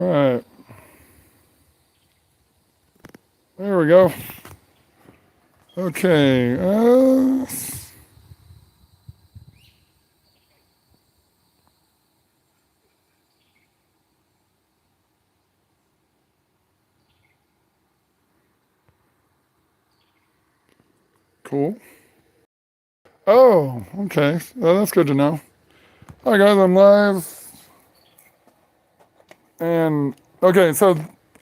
Alright. There we go. Okay. Cool. Oh, okay. Well, that's good to know. Hi guys, I'm live. And okay, so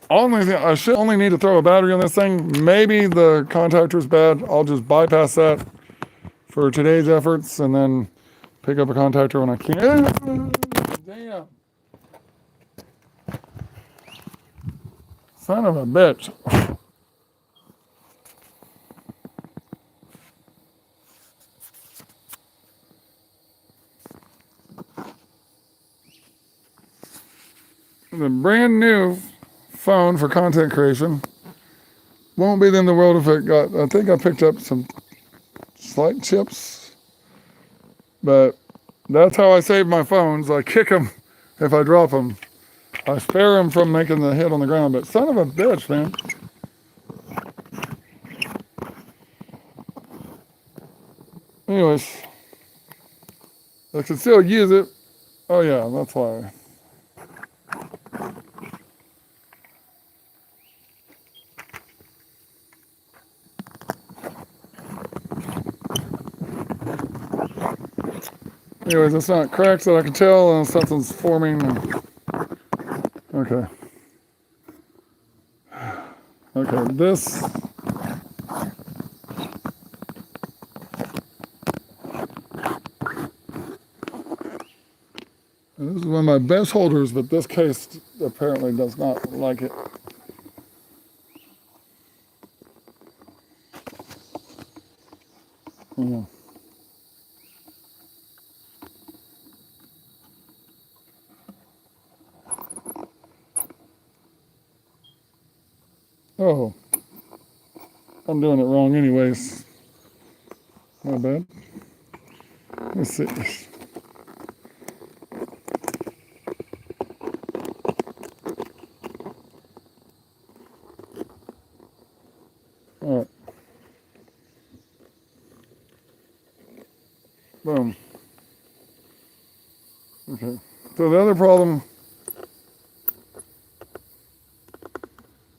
I should only need to throw a battery on this thing. Maybe the contactor's bad. I'll just bypass that for today's efforts and then pick up a contactor when I can. Damn. Son of a bitch. The brand new phone for content creation. Won't be in the world if it got, I think I picked up some slight chips, but that's how I save my phones. I kick them if I drop them. I spare them from making the hit on the ground, but son of a bitch, man. Anyways, I can still use it. Oh yeah, that's why. Anyways, it's not cracked that I can tell, and something's forming. Okay. Okay, this. This is one of my best holders, but this case apparently does not like it. Yeah. Oh, I'm doing it wrong anyways. My bad. Let's see. All right. Boom. Okay. So the other problem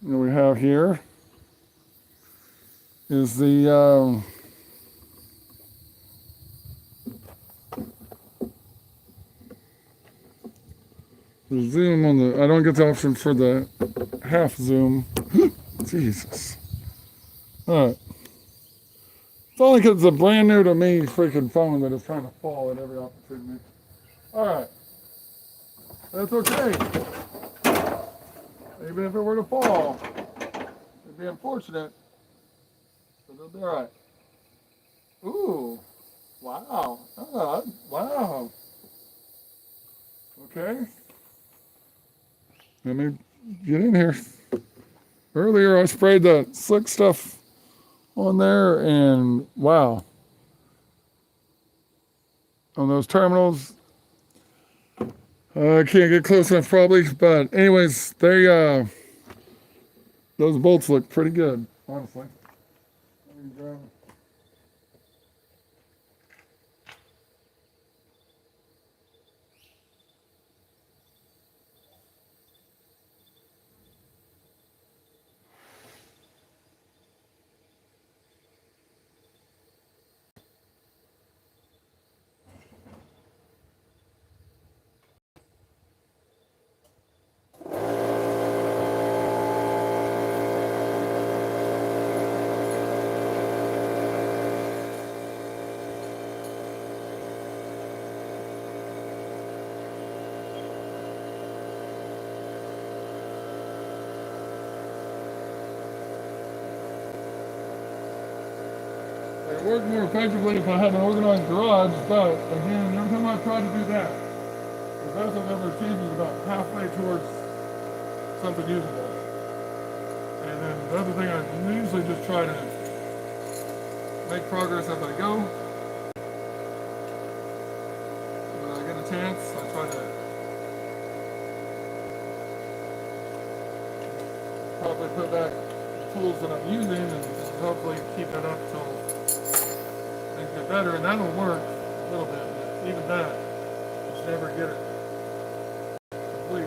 that we have here is the zoom on the. I don't get the option for the half zoom. Jesus. All right. It's only because it's a brand new to me freaking phone that is trying to fall at every opportunity. All right. That's okay. Even if it were to fall, it'd be unfortunate, but it'll be all right. Ooh. Wow. Wow. Okay. Let me get in here. Earlier, I sprayed the slick stuff on there, and wow. On those terminals, I can't get close enough probably, but anyways, those bolts look pretty good, honestly. It worked more effectively if I had an organized garage, but again, every time I try to do that, the vessel never changes about halfway towards something usable. And then the other thing, I usually just try to make progress as I go. When I get a chance, I try to probably put back the tools that I'm using and hopefully keep it up till things get better. And that'll work a little bit, but even that, just never get it complete.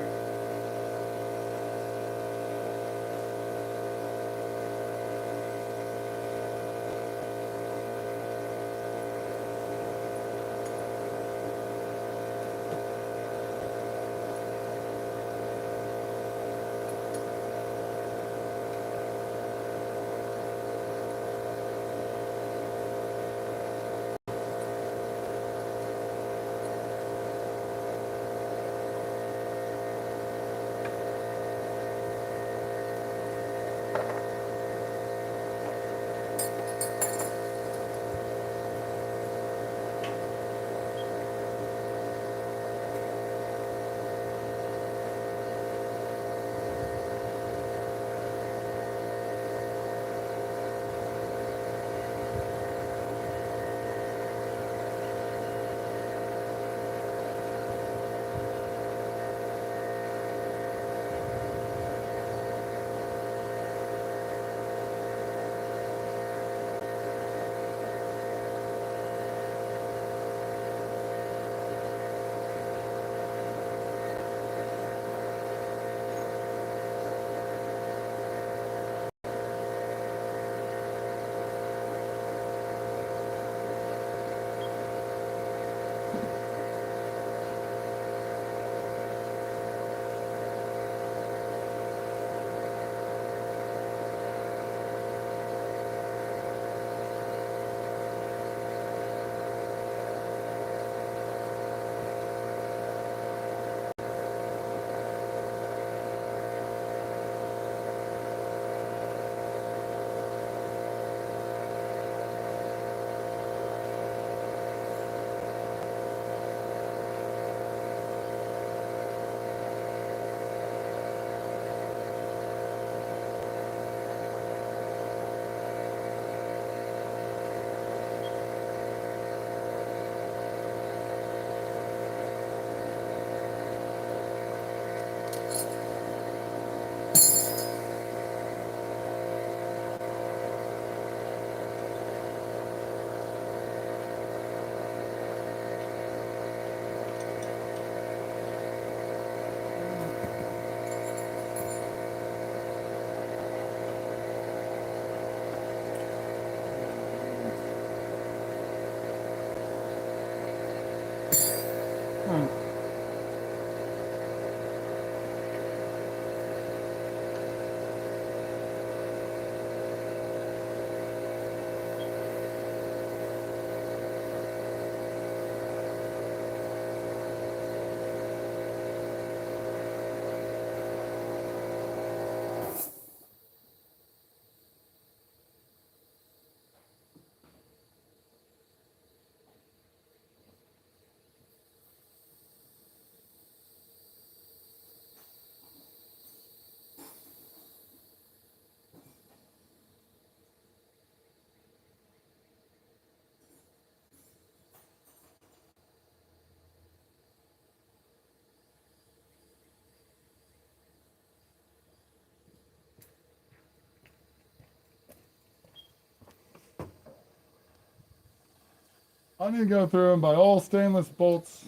I need to go through and buy all stainless bolts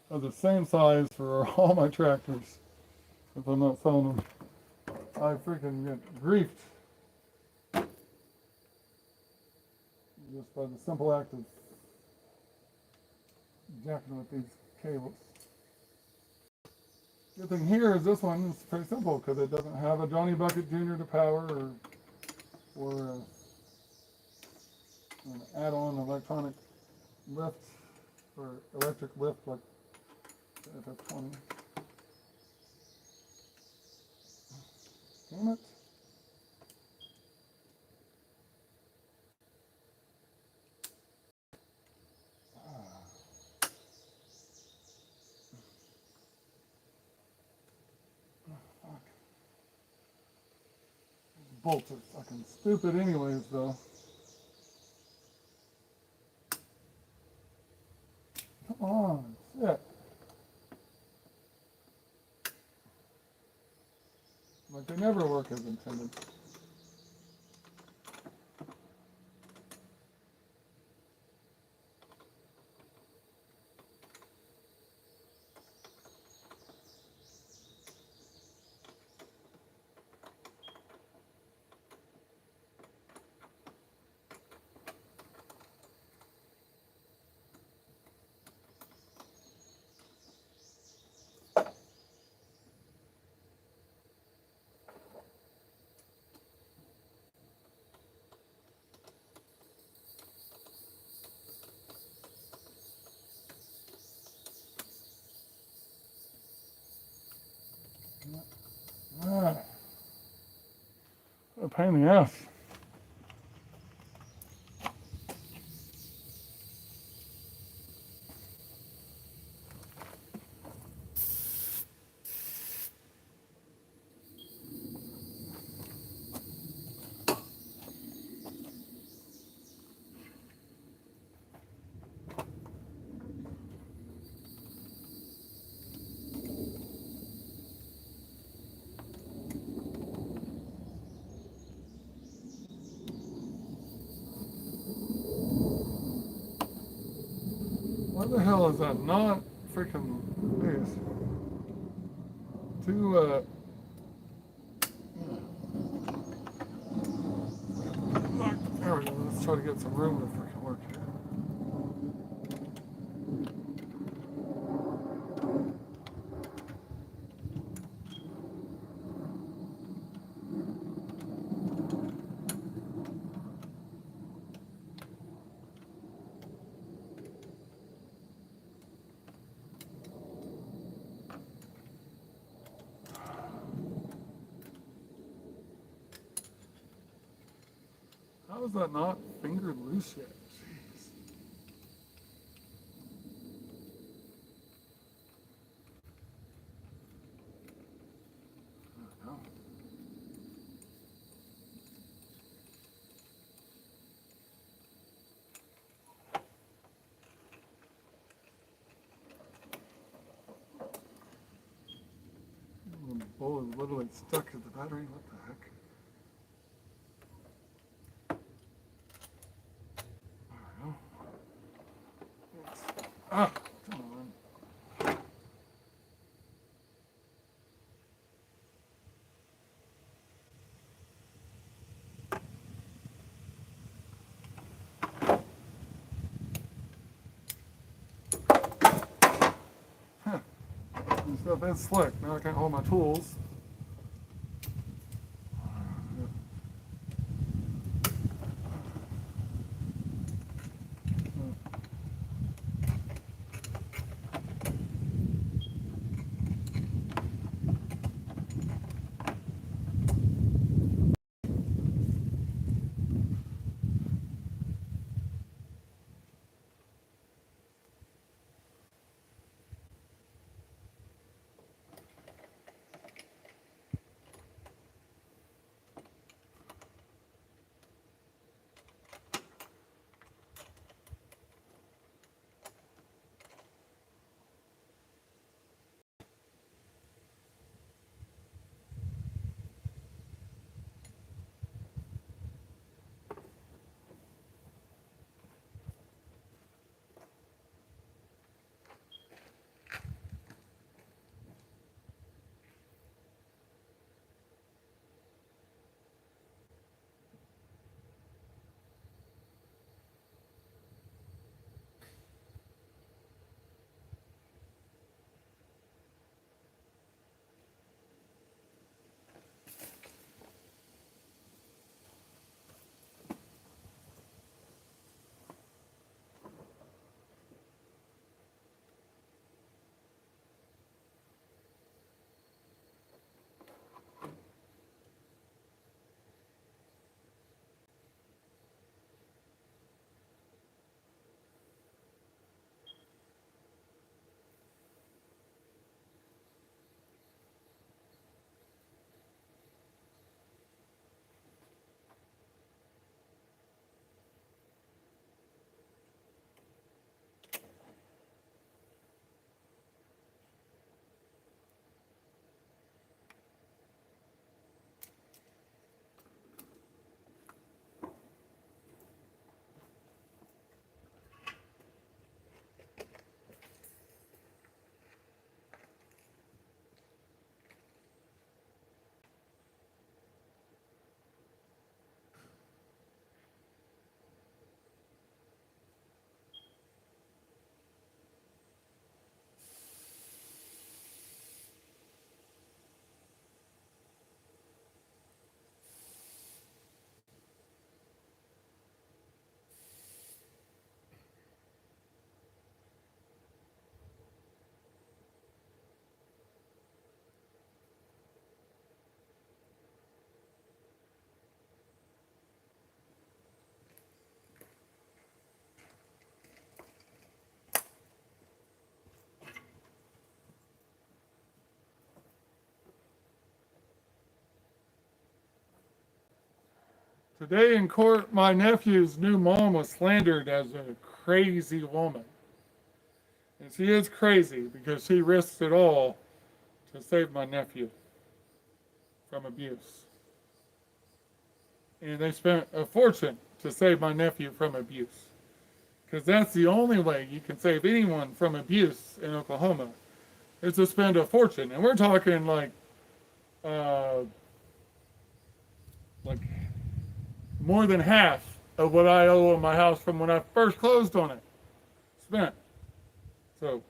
of the same size for all my tractors if I'm not selling them. I freaking get griefed just by the simple act of jacking with these cables. Good thing here is this one is pretty simple because it doesn't have a Johnny Bucket Jr. to power or an add-on electronic lift or electric lift like the FF20. Damn it. Fuck. These bolts are fucking stupid anyways though. Come on, shit. Like they never work as intended. Ah, what a pain in the ass. What the hell is that? Not freaking this. Two, there we go. Let's try to get some room to freaking work here. How is that not fingered loose yet? Jeez. I don't know. The bowl is literally stuck to the battery. What the heck? There we go. Ah, come on. Huh. This stuff is slick. Now I can't hold my tools. Today in court, my nephew's new mom was slandered as a crazy woman. And she is crazy because she risks it all to save my nephew from abuse. And they spent a fortune to save my nephew from abuse. Because that's the only way you can save anyone from abuse in Oklahoma, is to spend a fortune. And we're talking like more than half of what I owe on my house from when I first closed on it. Spent. So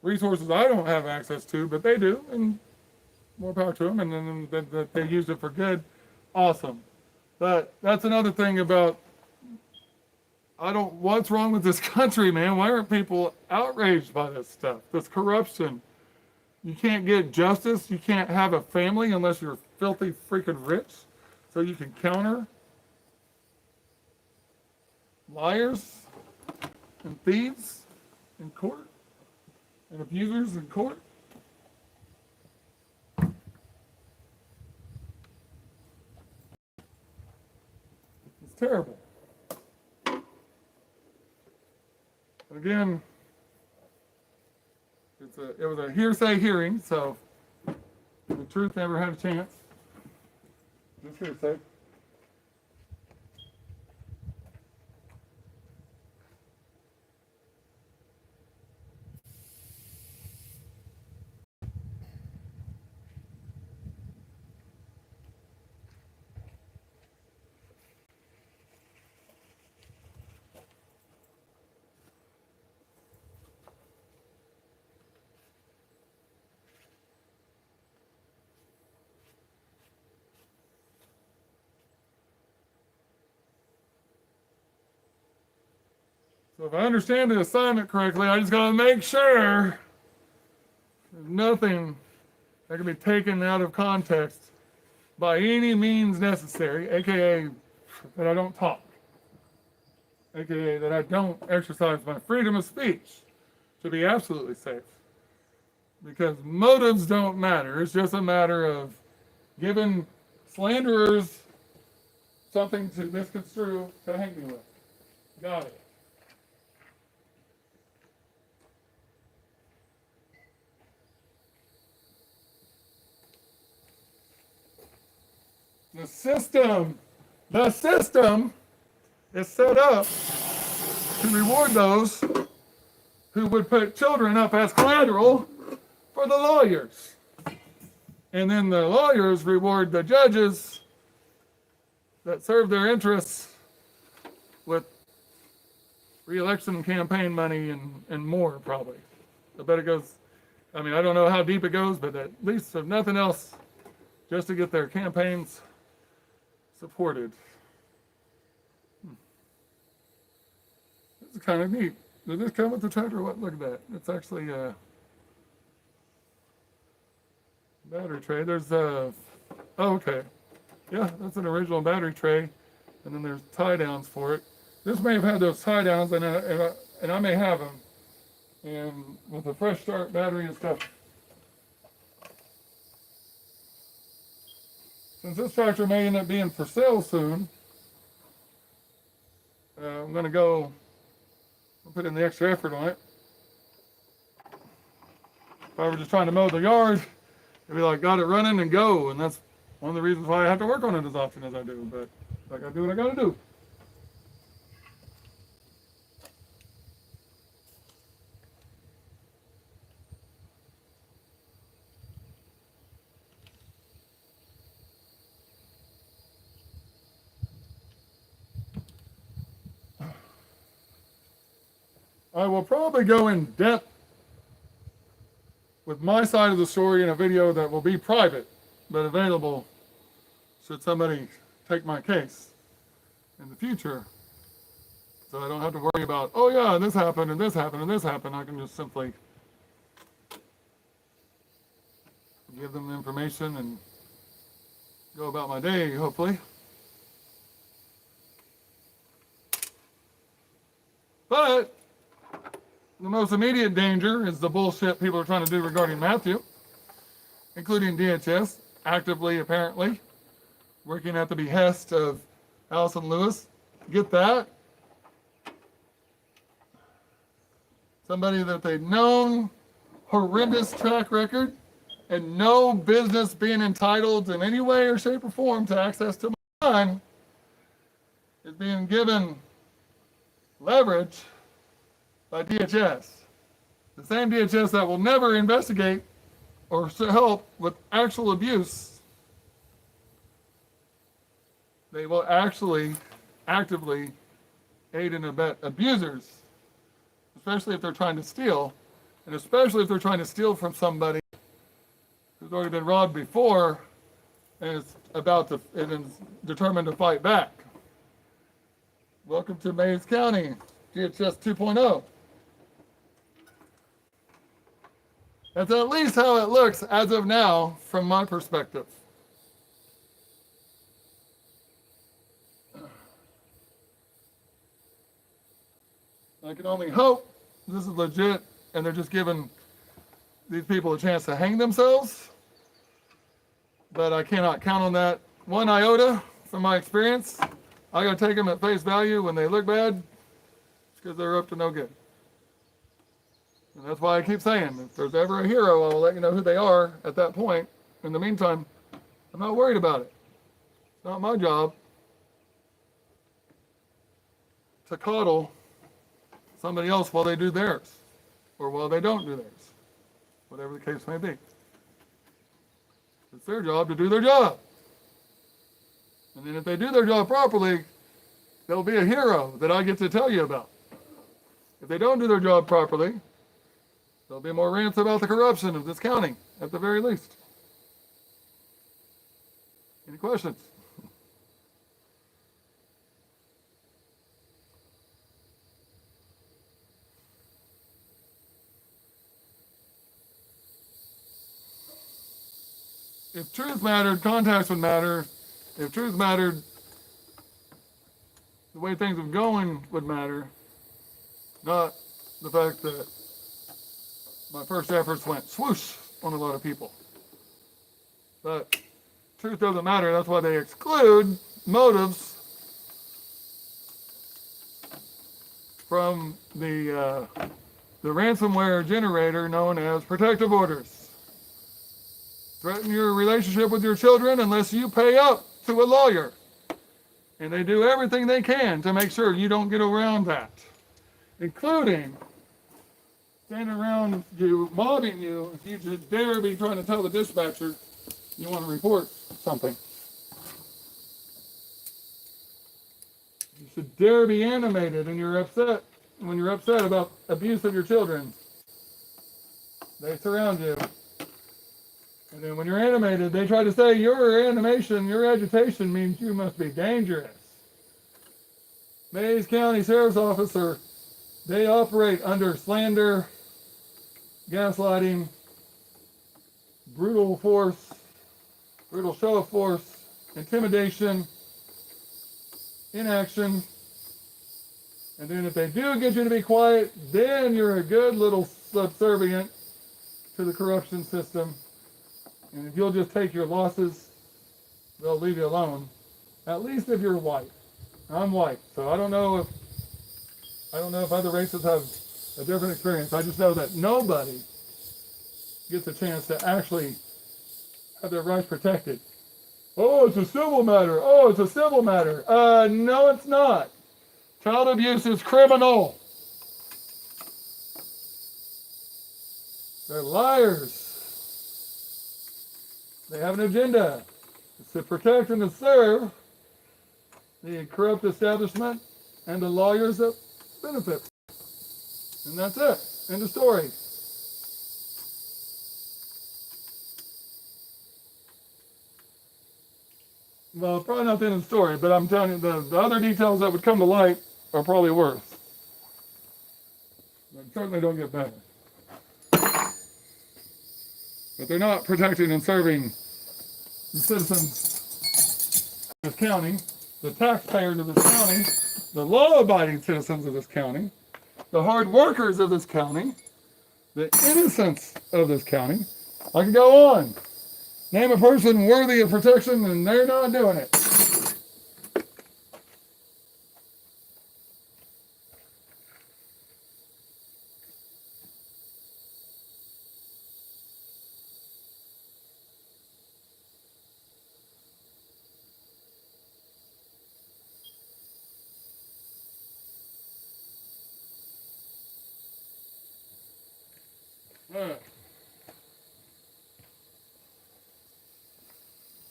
resources I don't have access to, but they do, and more power to them. And then they use it for good. Awesome. But that's another thing about, what's wrong with this country, man? Why aren't people outraged by this stuff? This corruption. You can't get justice. You can't have a family unless you're filthy freaking rich. So you can counter liars and thieves in court and abusers in court. It's terrible. Again, it was a hearsay hearing, so the truth never had a chance. Just hearsay. So if I understand the assignment correctly, I just gotta make sure there's nothing that can be taken out of context by any means necessary, aka that I don't talk, aka that I don't exercise my freedom of speech to be absolutely safe. Because motives don't matter. It's just a matter of giving slanderers something to misconstrue to hang me with. Got it. The system is set up to reward those who would put children up as collateral for the lawyers. And then the lawyers reward the judges that serve their interests with re-election campaign money and more, probably. I bet it goes, I don't know how deep it goes, but at least if nothing else, just to get their campaigns supported. This is kind of neat. Did this come with the tractor? What? Look at that. It's actually a battery tray. There's a, oh, okay. Yeah, that's an original battery tray. And then there's tie downs for it. This may have had those tie downs, and I may have them. And with a fresh start battery and stuff. Since this tractor may end up being for sale soon, I'm going to go put in the extra effort on it. If I were just trying to mow the yard, it'd be like, got it running and go. And that's one of the reasons why I have to work on it as often as I do. But I got to do what I got to do. I will probably go in depth with my side of the story in a video that will be private, but available should somebody take my case in the future. So I don't have to worry about, oh yeah, this happened and this happened and this happened. I can just simply give them the information and go about my day, hopefully. But the most immediate danger is the bullshit people are trying to do regarding Matthew, including DHS, actively, apparently, working at the behest of Allison Lewis. Get that? Somebody that they've known, horrendous track record, and no business being entitled in any way or shape or form to access to my time is being given leverage by DHS. The same DHS that will never investigate or help with actual abuse. They will actually actively aid and abet abusers, especially if they're trying to steal, and especially if they're trying to steal from somebody who's already been robbed before and is determined to fight back. Welcome to Mays County, DHS 2.0. That's at least how it looks as of now from my perspective. I can only hope this is legit and they're just giving these people a chance to hang themselves. But I cannot count on that one iota from my experience. I gotta take them at face value when they look bad. It's because they're up to no good. And that's why I keep saying, if there's ever a hero, I'll let you know who they are at that point. In the meantime, I'm not worried about it. It's not my job to coddle somebody else while they do theirs, or while they don't do theirs, whatever the case may be. It's their job to do their job. And then if they do their job properly, they'll be a hero that I get to tell you about. If they don't do their job properly, there'll be more rants about the corruption of this county, at the very least. Any questions? If truth mattered, contacts would matter. If truth mattered, the way things are going would matter. Not the fact that my first efforts went swoosh on a lot of people. But truth doesn't matter. That's why they exclude motives from the ransomware generator known as protective orders. Threaten your relationship with your children unless you pay up to a lawyer. And they do everything they can to make sure you don't get around that, including standing around you, mobbing you, if you just dare be trying to tell the dispatcher you want to report something. You should dare be animated and you're upset when you're upset about abuse of your children. They surround you. And then when you're animated, they try to say your animation, your agitation means you must be dangerous. Mays County Sheriff's Office, they operate under slander, gaslighting, brutal force, brutal show of force, intimidation, inaction. And then if they do get you to be quiet, then you're a good little subservient to the corruption system. And if you'll just take your losses, they'll leave you alone. At least if you're white. I'm white, so I don't know if other races have a different experience. I just know that nobody gets a chance to actually have their rights protected. Oh, it's a civil matter. Oh, it's a civil matter. No, it's not. Child abuse is criminal. They're liars. They have an agenda. It's to protect and to serve the corrupt establishment and the lawyers that benefit. And that's it. End of story. Well, probably not the end of the story, but I'm telling you, the other details that would come to light are probably worse. They certainly don't get better. But they're not protecting and serving the citizens of this county, the taxpayers of this county, the law-abiding citizens of this county, the hard workers of this county, the innocents of this county. I can go on. Name a person worthy of protection and they're not doing it.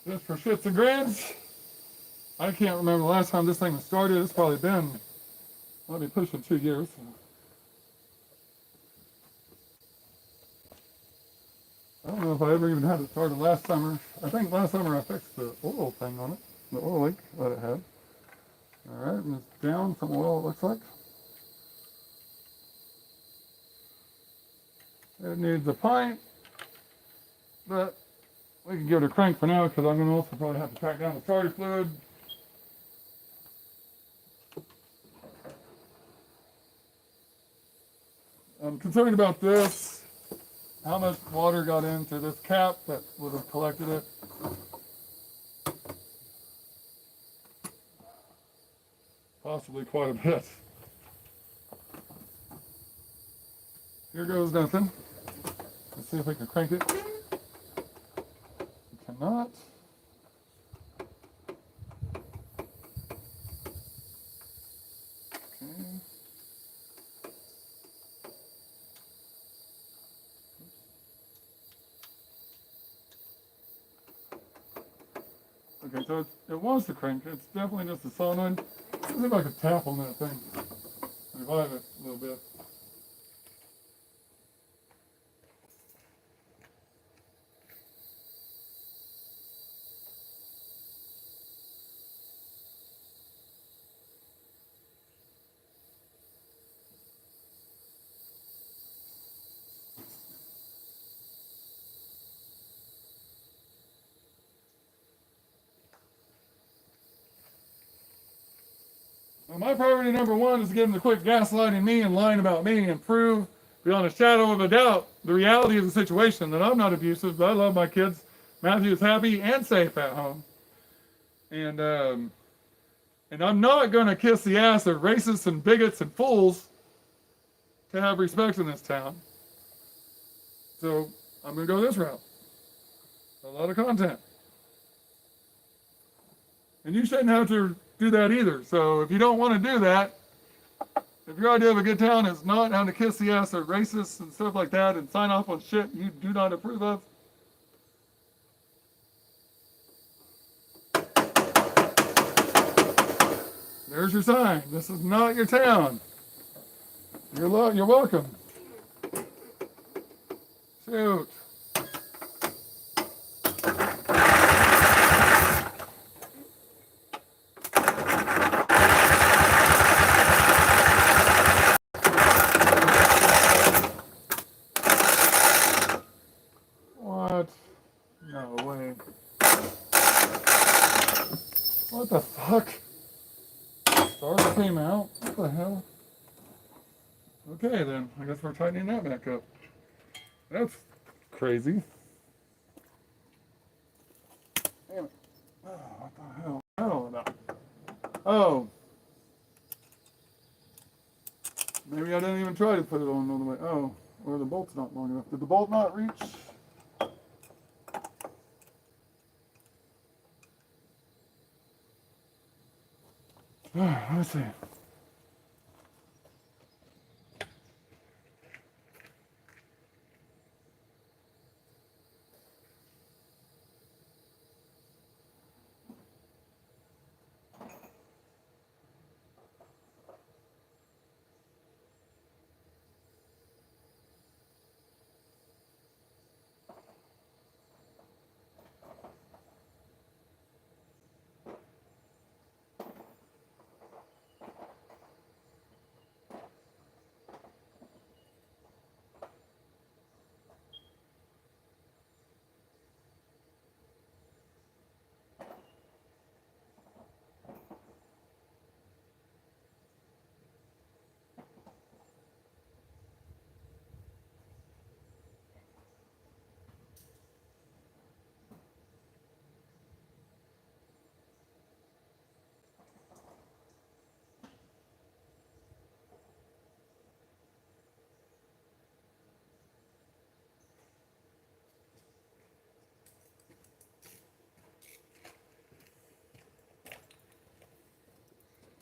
Just for shits and grins, I can't remember the last time this thing was started. It's probably been, let me pushing 2 years. I don't know if I ever even had it started last summer. I think last summer I fixed the oil thing on it, the oil leak that it had. All right, and it's down from oil, it looks like. It needs a pint, but we can give it a crank for now because I'm going to also probably have to track down the starter fluid. I'm concerned about this, how much water got into this cap that would have collected it. Possibly quite a bit. Here goes nothing. Let's see if we can crank it. We cannot. Okay. Okay, so it wants to crank. It's definitely just a solenoid. Let's see if I can tap on that thing. Revive it a little bit. Well, my priority number one is getting the quit gaslighting me and lying about me and prove beyond a shadow of a doubt the reality of the situation, that I'm not abusive, that I love my kids. Matthew is happy and safe at home. And I'm not going to kiss the ass of racists and bigots and fools to have respect in this town. So I'm going to go this route. A lot of content. And you shouldn't have to do that either. So if you don't want to do that, if your idea of a good town is not having to kiss the ass of racists and stuff like that and sign off on shit you do not approve of, there's your sign. This is not your town. You're welcome. Shoot. What? No way. What the fuck? Starter came out. What the hell? Okay then, I guess we're tightening that back up. That's crazy. Damn it. Oh, what the hell? Oh, no. Oh. Maybe I didn't even try to put it on all the way. Oh, or the bolt's not long enough. Did the bolt not reach? Let's see.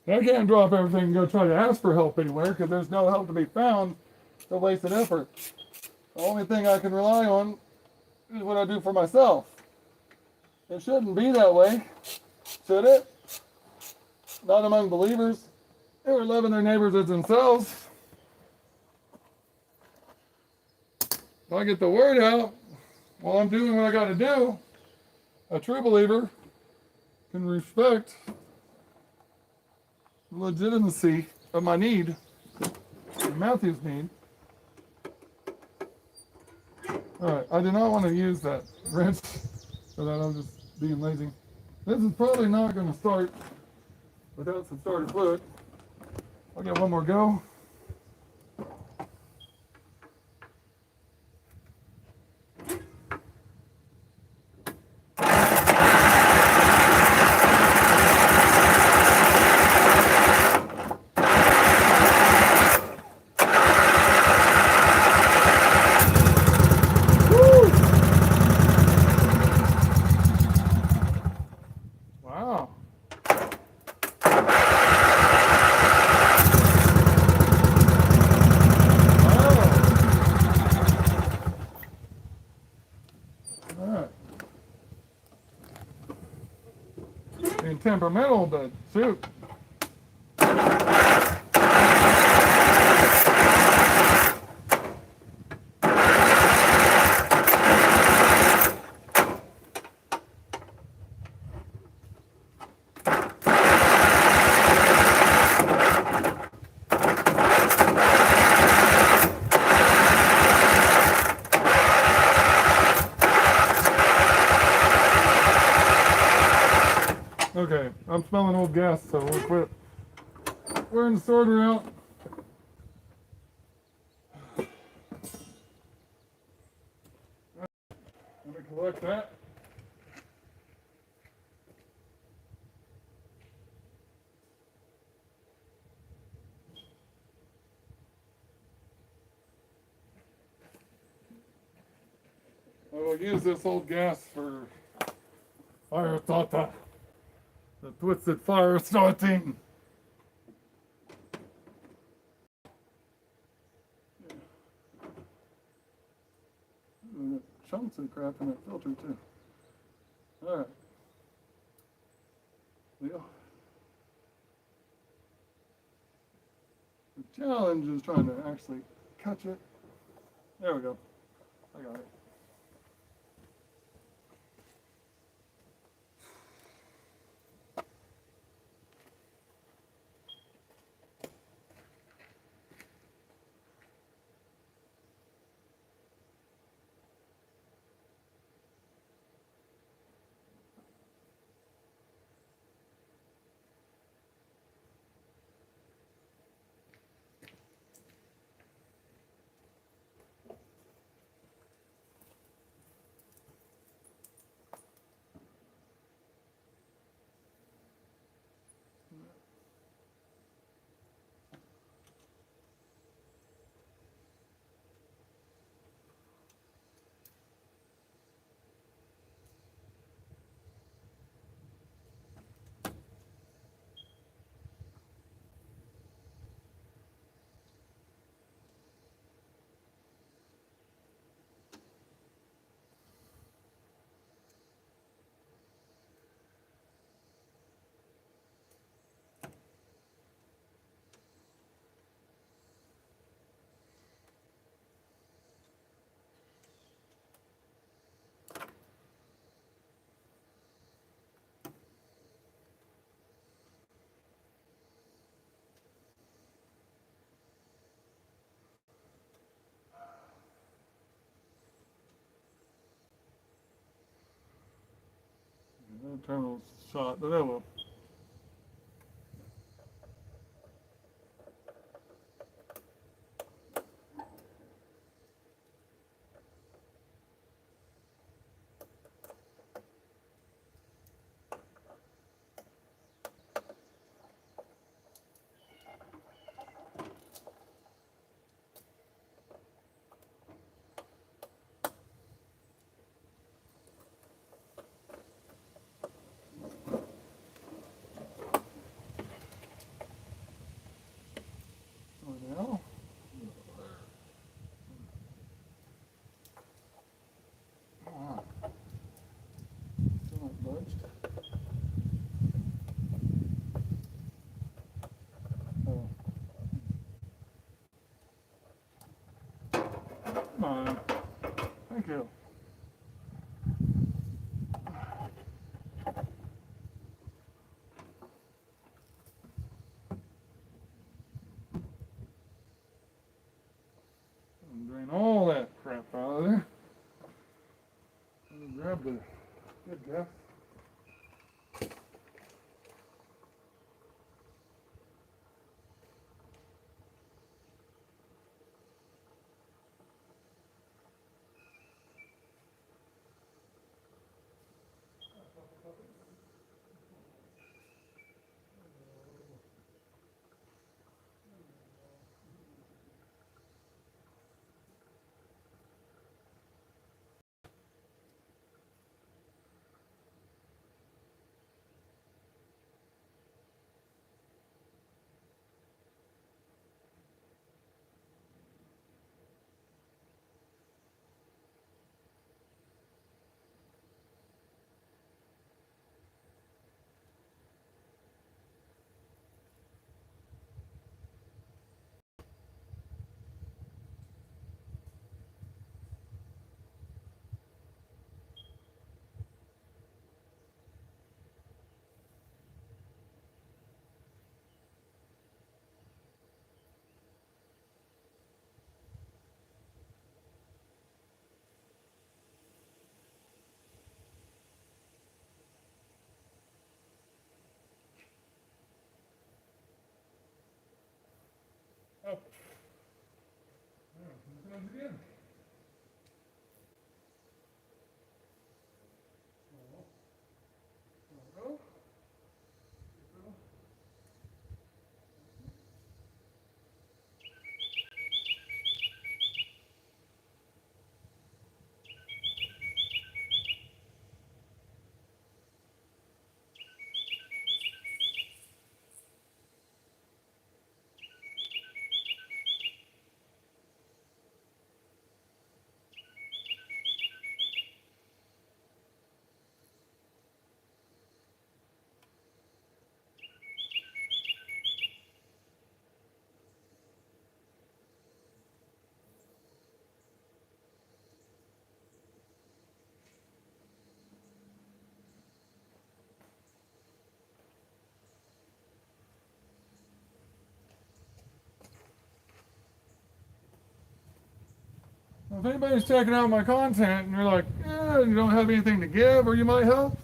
I can't drop everything and go try to ask for help anywhere because there's no help to be found. It's a wasted effort. The only thing I can rely on is what I do for myself. It shouldn't be that way, should it? Not among believers. They were loving their neighbors as themselves. If I get the word out while I'm doing what I got to do, a true believer can respect the legitimacy of my need, Matthew's need. Alright, I do not want to use that wrench for that. I'm just being lazy. This is probably not going to start without some starter fluid. I'll give one more go. Wow. Alright. Being temperamental, but shoot. Okay, I'm smelling old gas, so we'll quit. Wearing the starter out. Let me collect that. I will use this old gas for fire starter. The twisted fire starting. Chunks of crap in that filter too. Alright. Deal. The challenge is trying to actually catch it. There we go. I got it. That terminal's shot, but that will. probably a good guess. Oh. Yeah, again. If anybody's checking out my content and you're like, you don't have anything to give or you might help,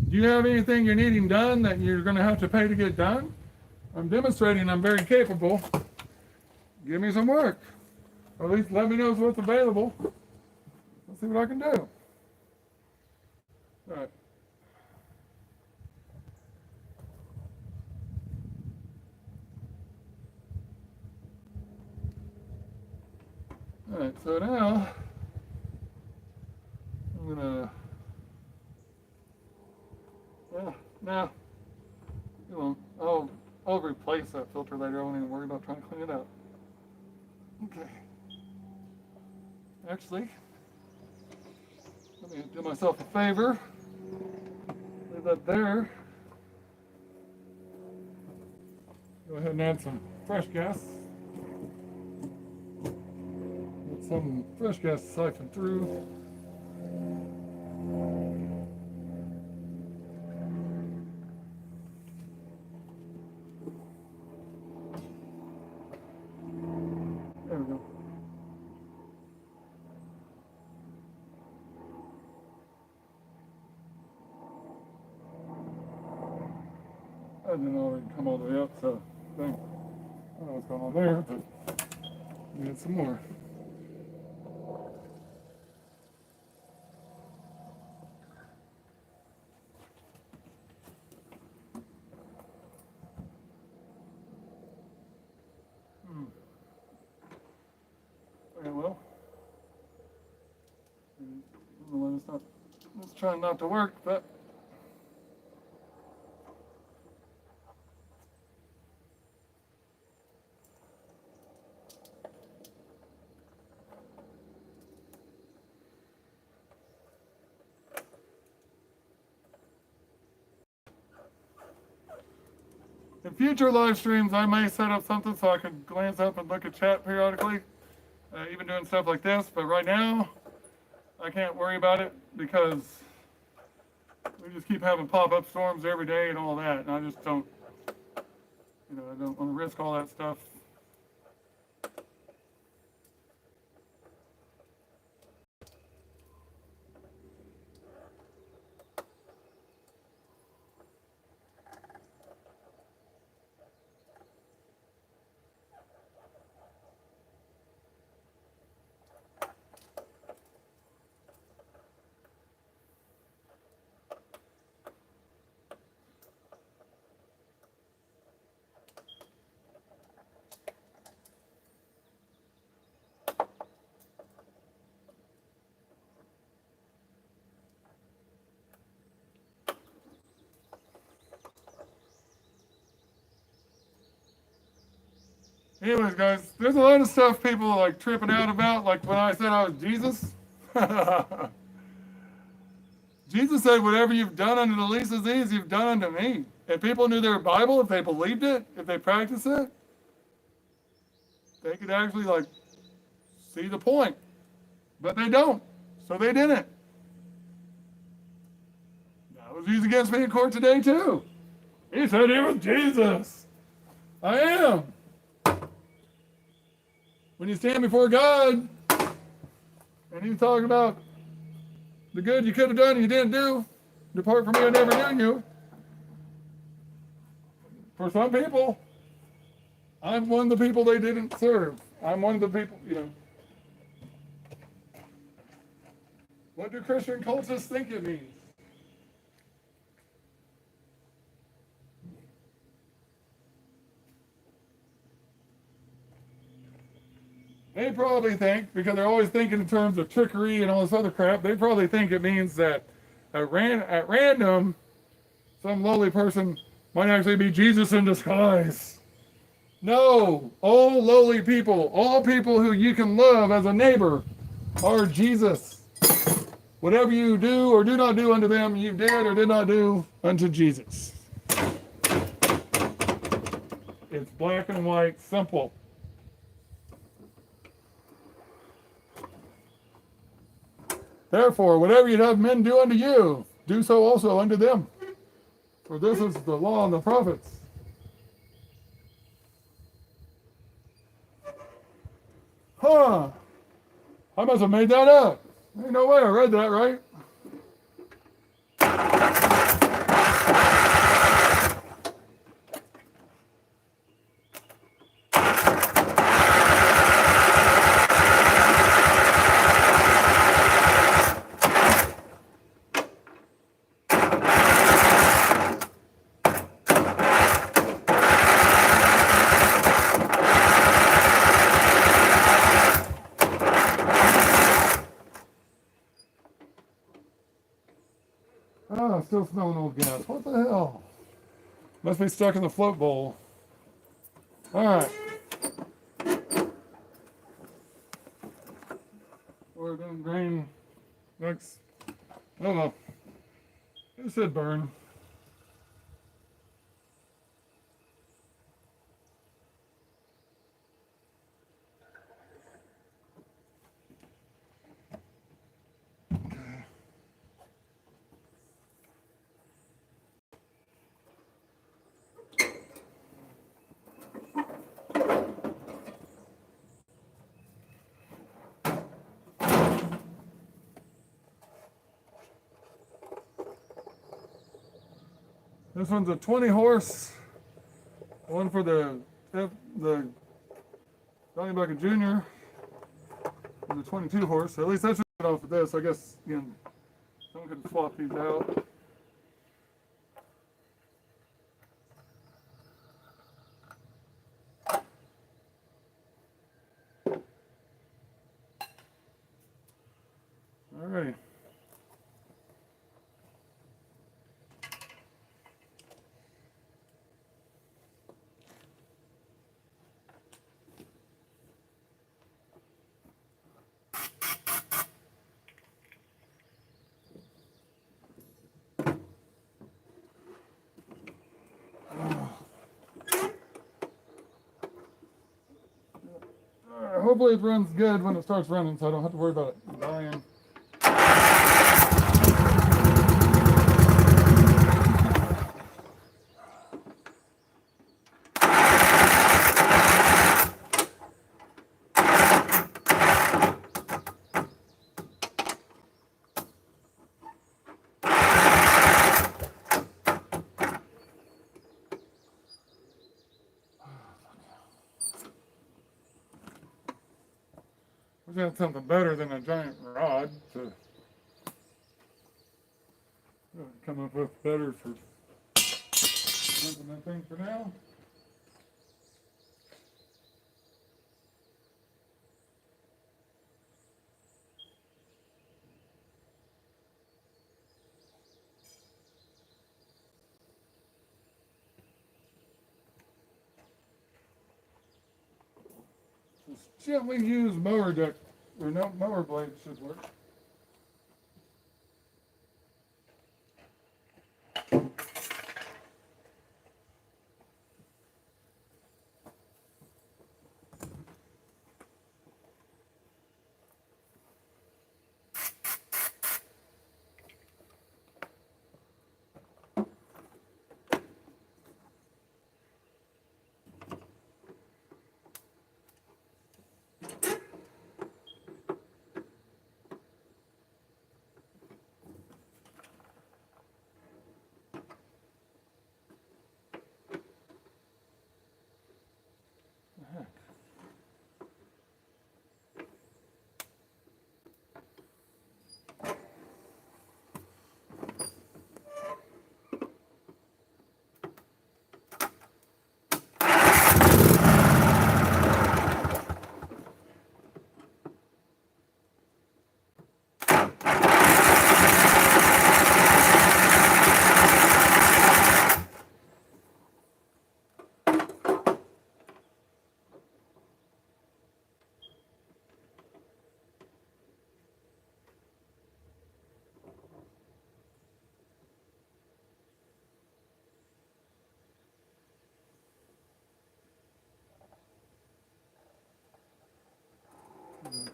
do you have anything you're needing done that you're going to have to pay to get done? I'm demonstrating I'm very capable. Give me some work. Or at least let me know what's available. Let's see what I can do. All right. All right, so now I'm gonna, now, I'll replace that filter later. I won't even worry about trying to clean it out. Okay. Actually, let me do myself a favor. Leave that there. Go ahead and add some fresh gas. Get some fresh gas to siphon through. There we go. I didn't already come all the way up, so I don't know what's going on there, but need some more. Okay, well, it's trying not to work, but in future live streams, I may set up something so I can glance up and look at chat periodically, even doing stuff like this. But right now, I can't worry about it because we just keep having pop-up storms every day and all that. And I just don't, I don't want to risk all that stuff. Anyways, guys, there's a lot of stuff people are like tripping out about, like when I said I was Jesus. Jesus said, whatever you've done unto the least of these, you've done unto me. If people knew their Bible, if they believed it, if they practiced it, they could actually like see the point. But they don't. So they didn't. That was used against me in court today too. He said he was Jesus. I am. When you stand before God and he's talking about the good you could have done and you didn't do, depart from me, I never knew you. For some people, I'm one of the people they didn't serve. I'm one of the people, you know. What do Christian cultists think it means? They probably think, because they're always thinking in terms of trickery and all this other crap, they probably think it means that at random, some lowly person might actually be Jesus in disguise. No, all lowly people, all people who you can love as a neighbor are Jesus. Whatever you do or do not do unto them, you did or did not do unto Jesus. It's black and white, simple. Therefore, whatever you'd have men do unto you, do so also unto them. For this is the law and the prophets. Huh. I must have made that up. Ain't no way I read that right. Ah, still smelling old gas. What the hell? Must be stuck in the float bowl. Alright. We're doing grain next. I don't know. It said burn. This one's a 20 horse. One for the Johnny Bucket Jr. is a 22 horse. So at least that's off of this. I guess someone could swap these out. All right. Hopefully it runs good when it starts running, so I don't have to worry about it dying. We got something better than a giant rod to come up with better for that thing for now. gently used mower deck, or no, mower blade should work.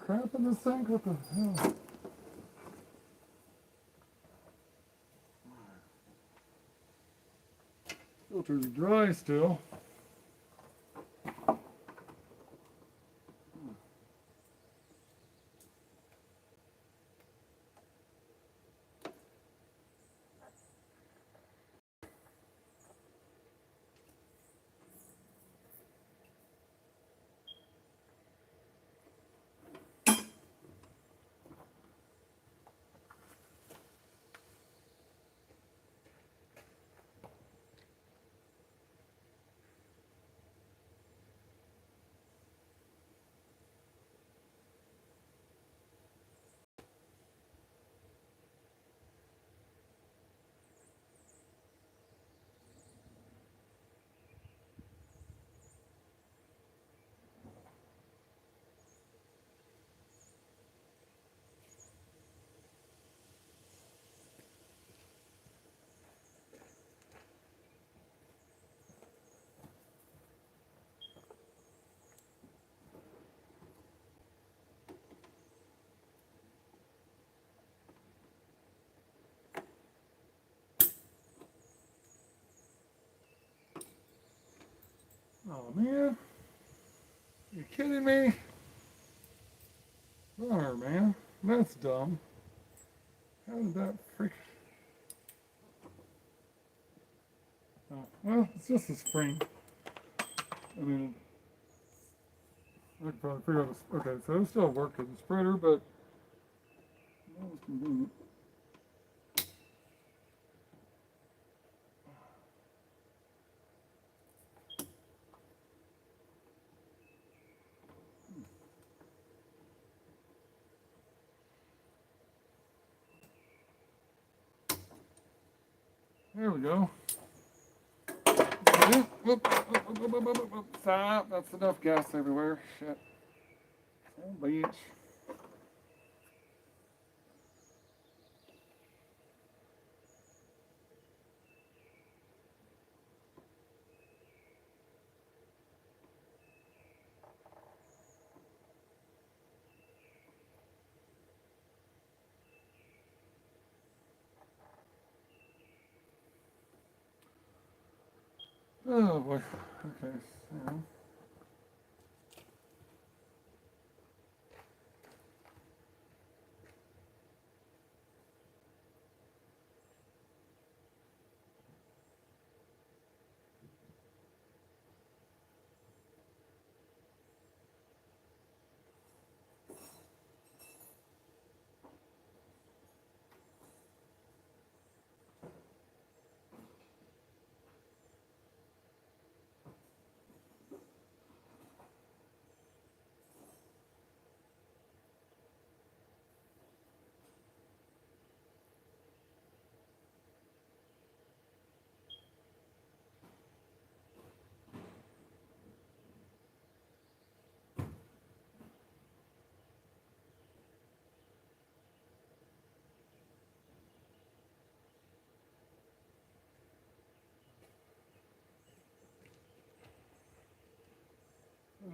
Crap in the sink, what the hell? Filter's dry still. Oh man, you kidding me? Bummer, man. That's dumb. How did that freak? Oh, well, it's just a spring. I mean, I could probably figure out this. Okay, so it'll still work as a spreader, but that was convenient. There we go. Stop. That's enough gas everywhere. Shit. Oh, beach. Oh boy. Okay. So.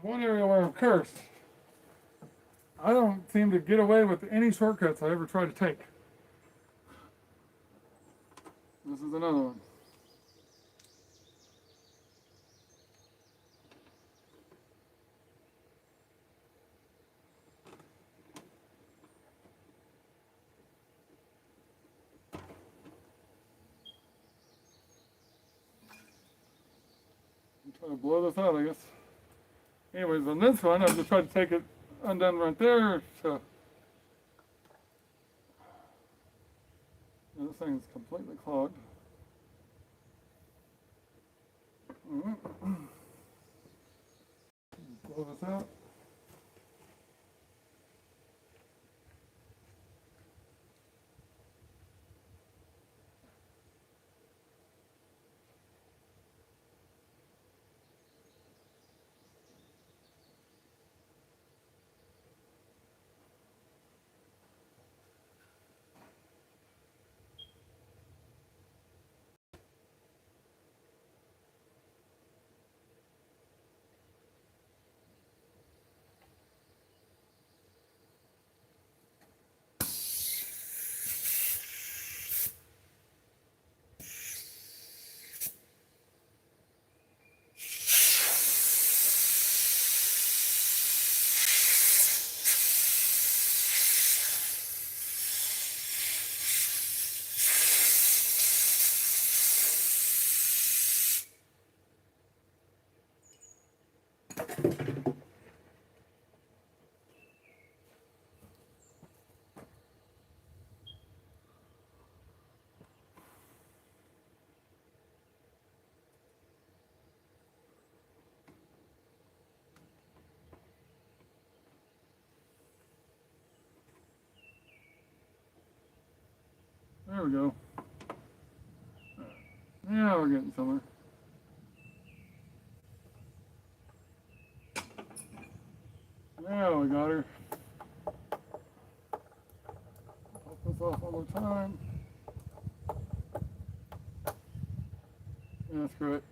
one area where I'm cursed. I don't seem to get away with any shortcuts I ever try to take. This is another one. I'm trying to blow this out, I guess. Anyways, on this one, I've just tried to take it undone right there. So this thing is completely clogged. Blow this out. There we go. Yeah, we're getting somewhere. Now we got her. Pop this off one more time. Yeah, screw it.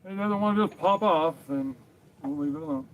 If it doesn't want to just pop off, then we'll leave it alone.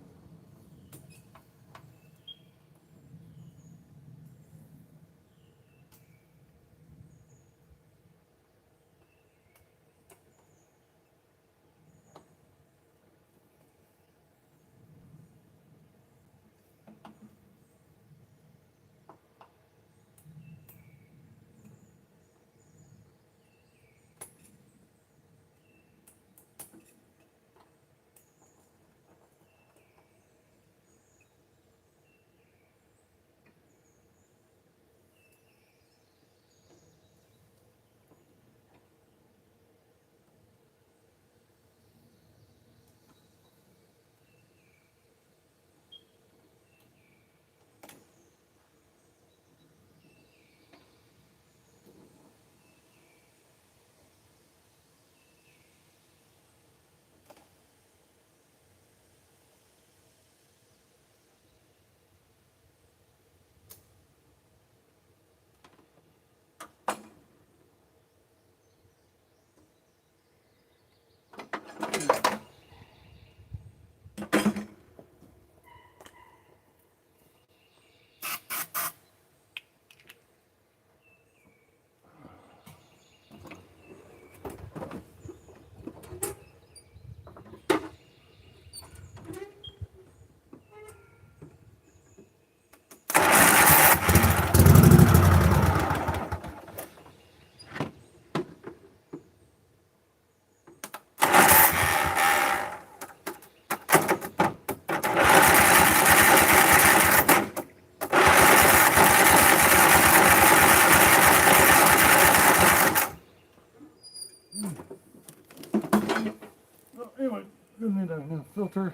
Well, anyway, we need a new filter.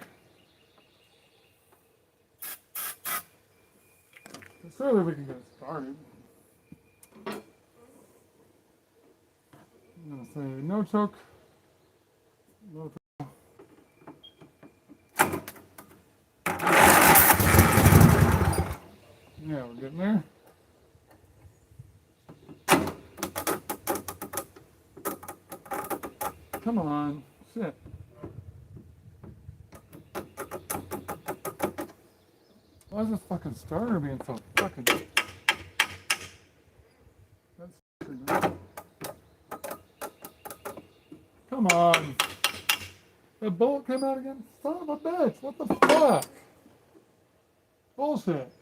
Surely we can get it started. I'm going to say no choke. No choke. Yeah, we're getting there. Come on, sit. Why is this fucking starter being so fucking... That's... Come on. The bolt came out again? Son of a bitch, what the fuck? Bullshit.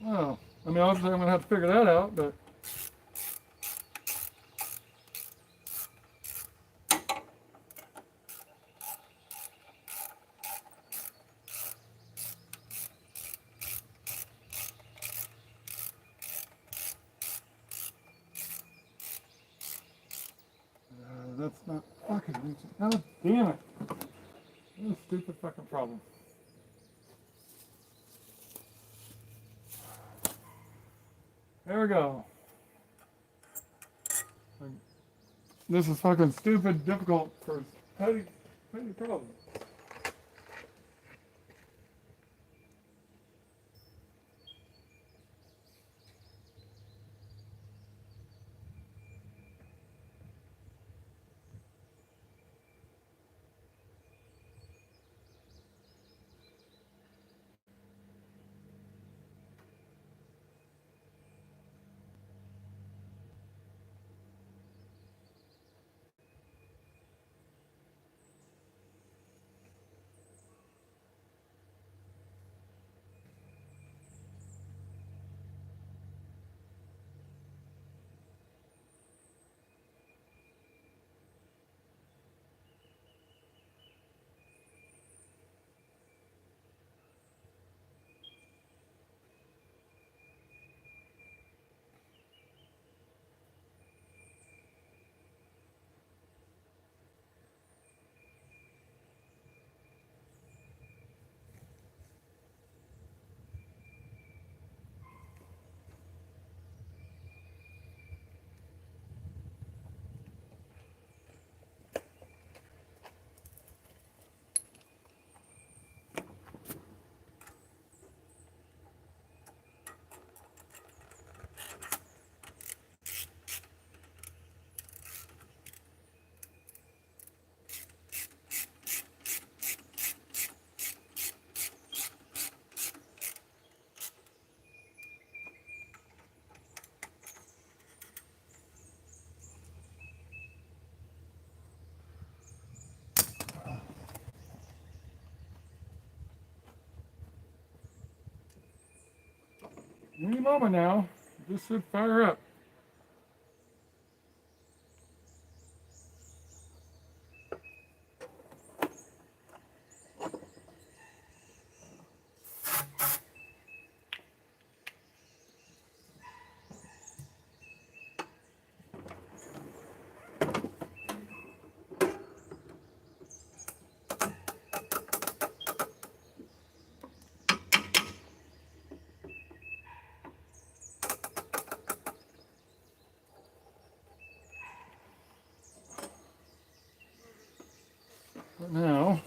Well, I mean, obviously I'm going to have to figure that out, but... That's not fucking reaching. God damn it. What a stupid fucking problem. There we go. This is fucking stupid, difficult for petty problems. Any moment now, this should fire up. But now,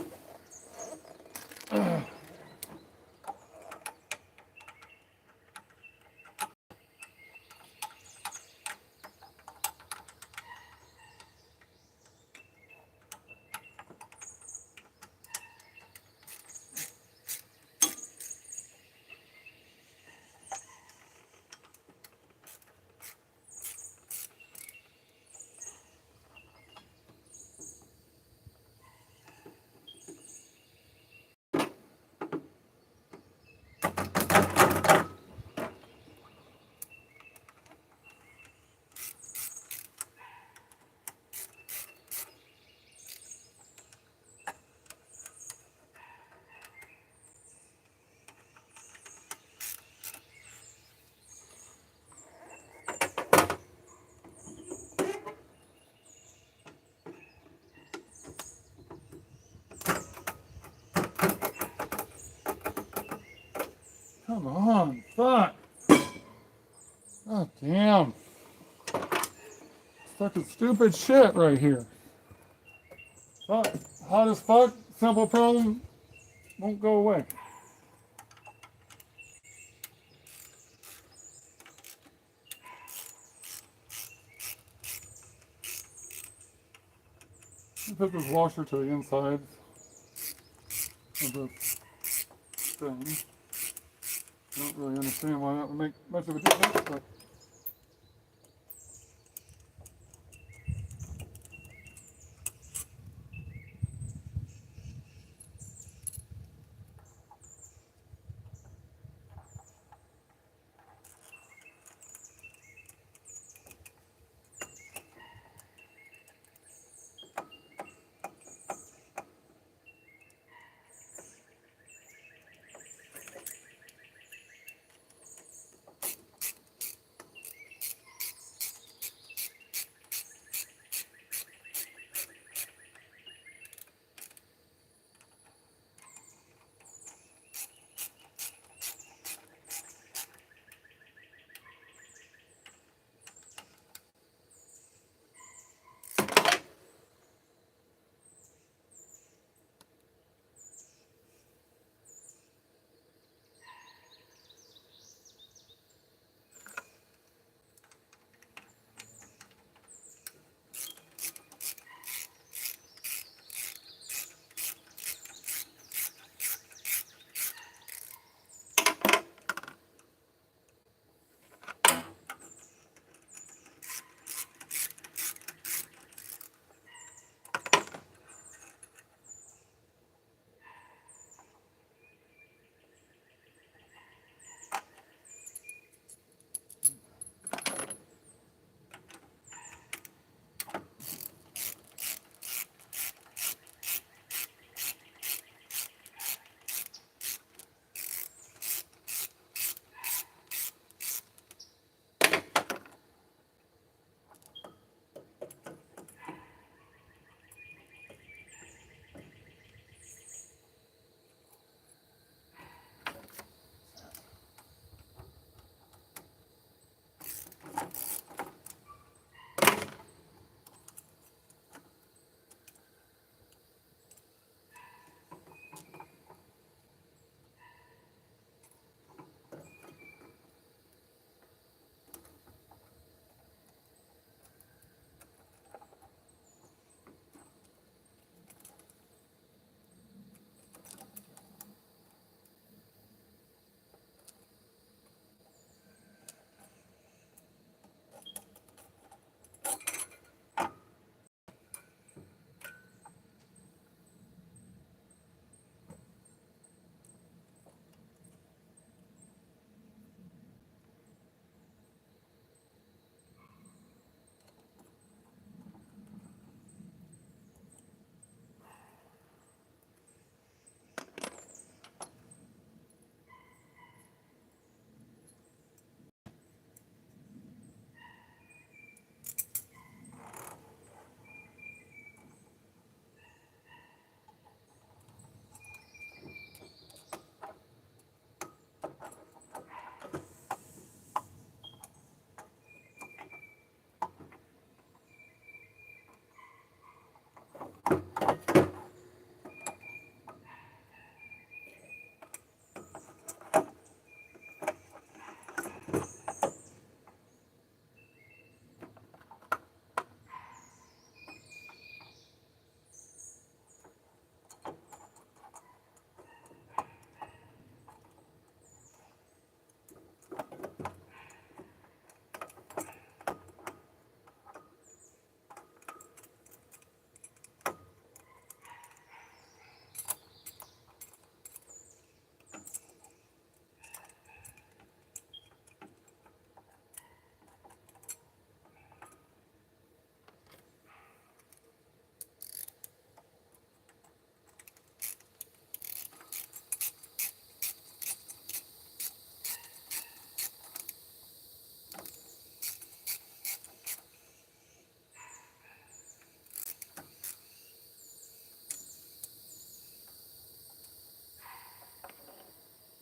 come on, fuck. Oh, damn. Fucking stupid shit right here. Fuck. Hot as fuck, simple problem, won't go away. put this washer to the inside of this thing. I don't really understand why that would make much of a difference, but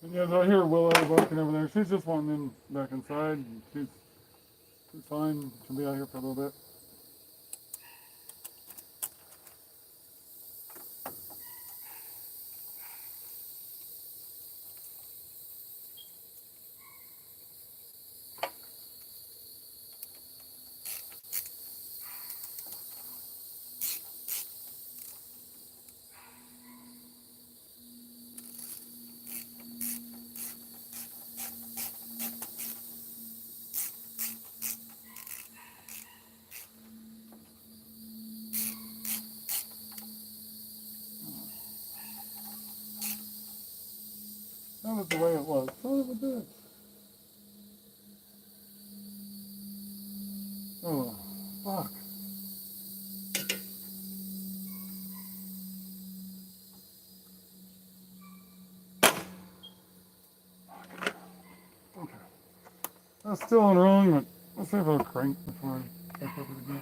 and yeah, so I hear Willow barking over there. She's just wanting in back inside. And she's fine. She'll be out here for a little bit. That was the way it was. Son of a bitch. Oh, fuck. Okay. That's still on wrong, but let's see if it'll crank before I back up it again.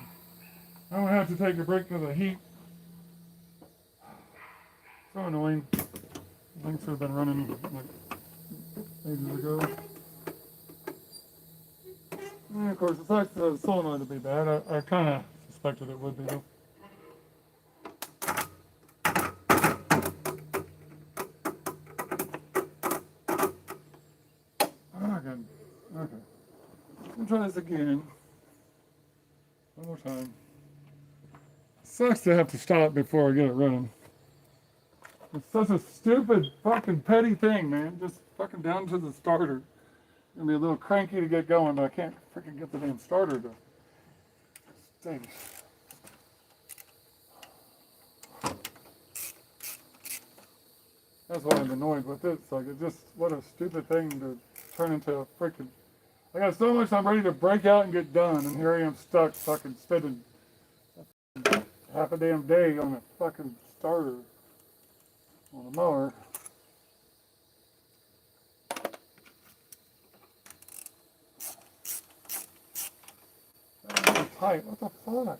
I'm gonna have to take a break because of the heat. So annoying. Things should have been running like ages ago. And of course, the fact that the solenoid would be bad, I kind of suspected it would be though. Okay. Okay. We'll try this again. One more time. Sucks to have to stop before I get it running. It's such a stupid fucking petty thing, man. Just fucking down to the starter. Gonna be a little cranky to get going, but I can't freaking get the damn starter to stay. That's why I'm annoyed with it. It's like, it just, what a stupid thing to turn into a freaking, I got so much I'm ready to break out and get done, and here I am stuck fucking spending half a damn day on a fucking starter on a mower. That's so tight, what the fuck?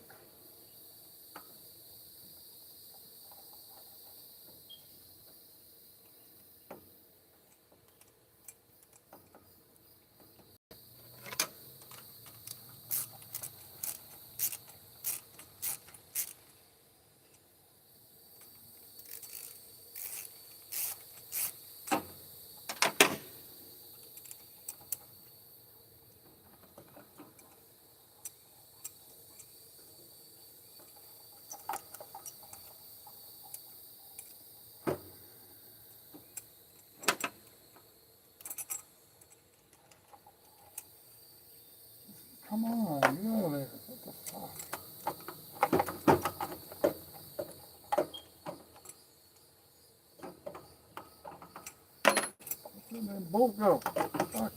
Come on, get out of there. What the fuck? Let that bolt go. Fuck.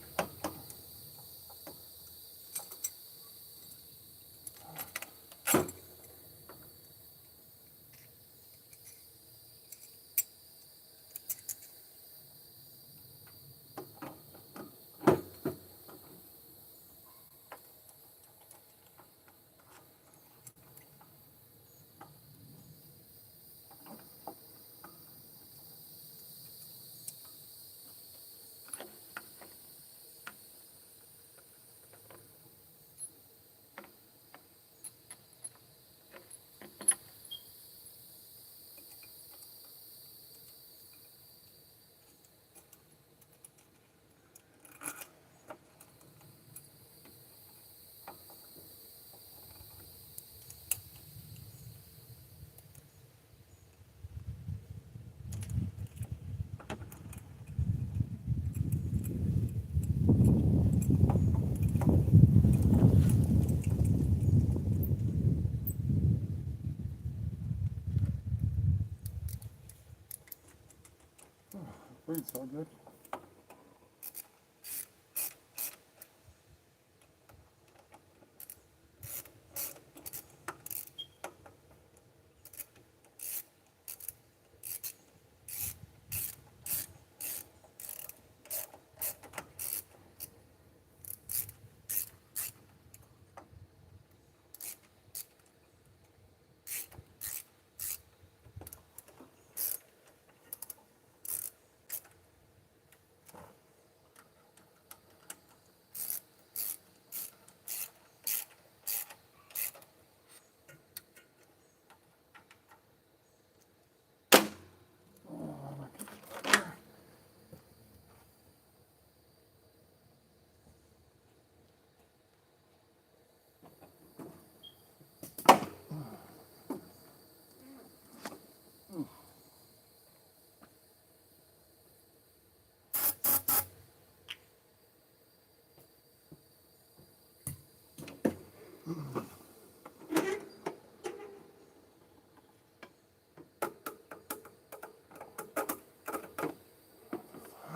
Breathes so good.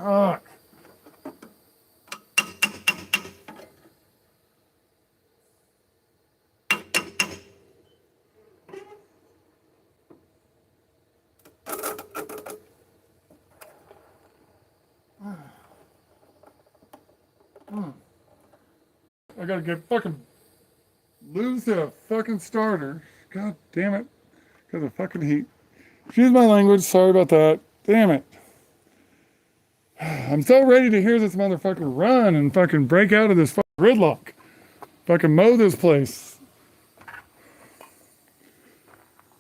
Fuck. I gotta get fucking lose the fucking starter. God damn it. Because of fucking heat. Excuse my language, sorry about that. Damn it. I'm so ready to hear this motherfucker run and fucking break out of this fucking gridlock. Fucking mow this place.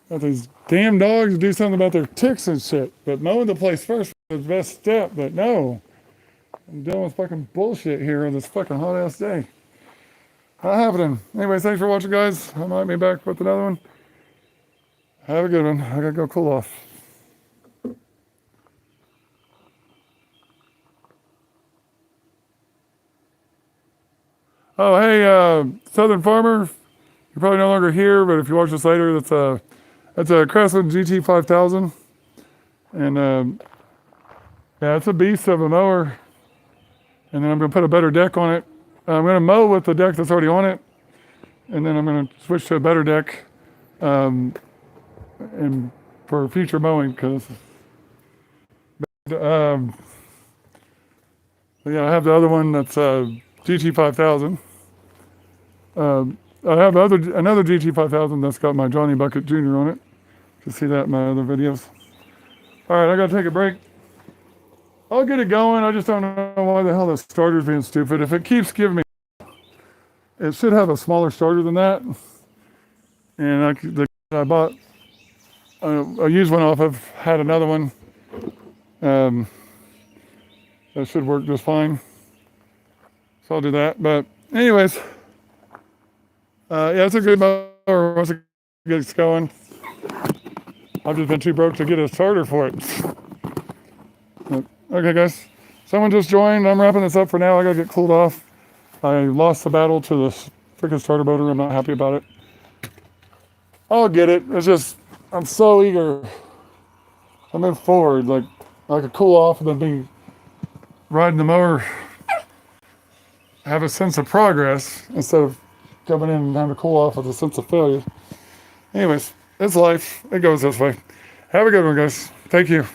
Got these damn dogs do something about their ticks and shit. But mowing the place first is the best step. But no. I'm dealing with fucking bullshit here on this fucking hot ass day. Not happening. Anyways, thanks for watching, guys. I might be back with another one. Have a good one. I gotta go cool off. Oh, hey, Southern Farmer. You're probably no longer here, but if you watch this later, that's a Crestwood GT5000. And yeah, it's a beast of a mower. And then I'm gonna put a better deck on it. I'm gonna mow with the deck that's already on it. And then I'm gonna switch to a better deck. And for future mowing, because yeah, I have the other one that's GT5000. I have another GT5000 that's got my Johnny Bucket Jr. on it. You can see that in my other videos. All right, I gotta take a break. I'll get it going. I just don't know why the hell the starter's being stupid. If it keeps giving me, it should have a smaller starter than that. And I bought a used one off of, had another one. That should work just fine. So I'll do that. But anyways, yeah, it's a good mower once it gets going. I've just been too broke to get a starter for it. But, okay, guys. Someone just joined. I'm wrapping this up for now. I gotta get cooled off. I lost the battle to the freaking starter motor. I'm not happy about it. I'll get it. It's just, I'm so eager. I move forward, like I could cool off and then be riding the mower, have a sense of progress instead of coming in and having to cool off with a sense of failure. Anyways, it's life. It goes this way. Have a good one, guys. Thank you.